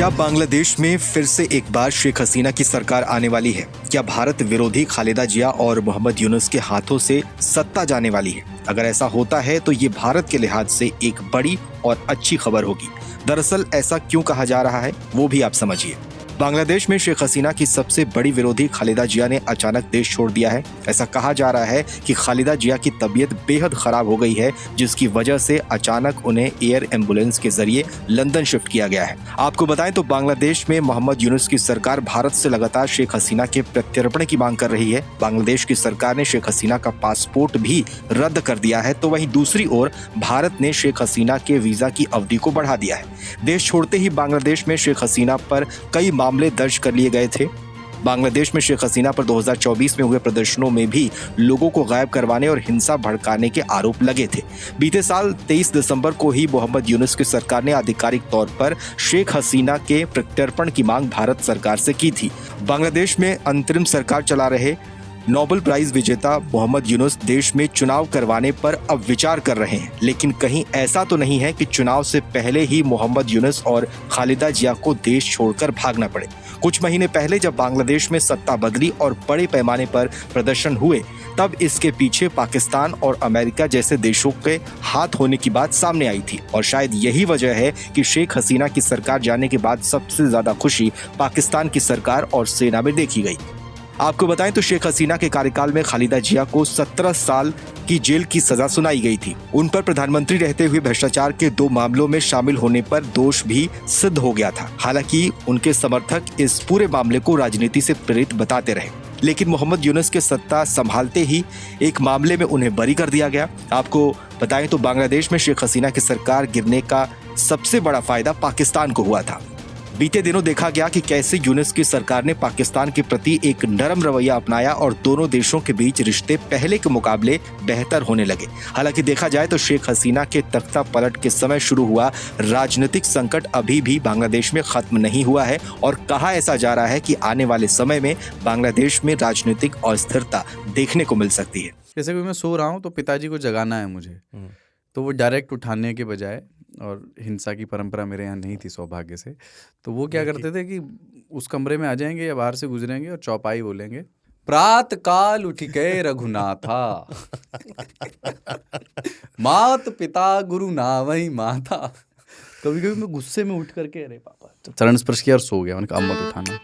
क्या बांग्लादेश में फिर से एक बार शेख हसीना की सरकार आने वाली है? क्या भारत विरोधी खालिदा जिया और मोहम्मद यूनुस के हाथों से सत्ता जाने वाली है? अगर ऐसा होता है तो ये भारत के लिहाज से एक बड़ी और अच्छी खबर होगी। दरअसल ऐसा क्यों कहा जा रहा है वो भी आप समझिए। बांग्लादेश में शेख हसीना की सबसे बड़ी विरोधी खालिदा जिया ने अचानक देश छोड़ दिया है। ऐसा कहा जा रहा है कि खालिदा जिया की तबीयत बेहद खराब हो गई है, जिसकी वजह से अचानक उन्हें एयर एम्बुलेंस के जरिए लंदन शिफ्ट किया गया है। आपको बताएं तो बांग्लादेश में मोहम्मद यूनुस की सरकार भारत से लगातार शेख हसीना के प्रत्यर्पण की मांग कर रही है। बांग्लादेश की सरकार ने शेख हसीना का पासपोर्ट भी रद्द कर दिया है, तो वहीं दूसरी ओर भारत ने शेख हसीना के वीजा की अवधि को बढ़ा दिया है। देश छोड़ते ही बांग्लादेश में शेख हसीना पर कई मामले दर्ज कर लिए गए थे। बांग्लादेश में शेख हसीना पर 2024 में हुए प्रदर्शनों में भी लोगों को गायब करवाने और हिंसा भड़काने के आरोप लगे थे। बीते साल 23 दिसंबर को ही मोहम्मद यूनुस की सरकार ने आधिकारिक तौर पर शेख हसीना के प्रत्यर्पण की मांग भारत सरकार से की थी। बांग्लादेश में अंतरिम सरकार चला रहे नोबेल प्राइज विजेता मोहम्मद यूनुस देश में चुनाव करवाने पर अब विचार कर रहे हैं, लेकिन कहीं ऐसा तो नहीं है कि चुनाव से पहले ही मोहम्मद यूनुस और खालिदा जिया को देश छोड़कर भागना पड़े। कुछ महीने पहले जब बांग्लादेश में सत्ता बदली और बड़े पैमाने पर प्रदर्शन हुए, तब इसके पीछे पाकिस्तान और अमेरिका जैसे देशों के हाथ होने की बात सामने आई थी। और शायद यही वजह है कि शेख हसीना की सरकार जाने के बाद सबसे ज्यादा खुशी पाकिस्तान की सरकार और सेना में देखी गई। आपको बताएं तो शेख हसीना के कार्यकाल में खालिदा जिया को 17 साल की जेल की सजा सुनाई गई थी। उन पर प्रधानमंत्री रहते हुए भ्रष्टाचार के 2 मामलों में शामिल होने पर दोष भी सिद्ध हो गया था। हालांकि उनके समर्थक इस पूरे मामले को राजनीति से प्रेरित बताते रहे, लेकिन मोहम्मद यूनुस के सत्ता संभालते ही एक मामले में उन्हें बरी कर दिया गया। आपको बताएं तो बांग्लादेश में शेख हसीना की सरकार गिरने का सबसे बड़ा फायदा पाकिस्तान को हुआ था। बीते दिनों देखा गया कि कैसे यूनुस की सरकार ने पाकिस्तान के प्रति एक नरम रवैया अपनाया और दोनों देशों के बीच रिश्ते पहले के मुकाबले बेहतर होने लगे। हालांकि देखा जाए तो शेख हसीना के तख्ता पलट के समय शुरू हुआ राजनीतिक संकट अभी भी बांग्लादेश में खत्म नहीं हुआ है और कहा ऐसा जा रहा है कि आने वाले समय में बांग्लादेश में राजनीतिक अस्थिरता देखने को मिल सकती है। जैसे कि मैं सो रहा हूँ तो पिताजी को जगाना है मुझे, तो वो डायरेक्ट उठाने के बजाय, और हिंसा की परंपरा मेरे यहाँ नहीं थी सौभाग्य से, तो वो क्या करते थे कि उस कमरे में आ जाएंगे या बाहर से गुजरेंगे और चौपाई बोलेंगे, प्रात काल उठ के रघुनाथा मात पिता गुरु नावही माता। कभी कभी मैं गुस्से में उठ करके अरे पापा चरण स्पर्श किया और सो गया। मैंने कहा अब मत उठाना।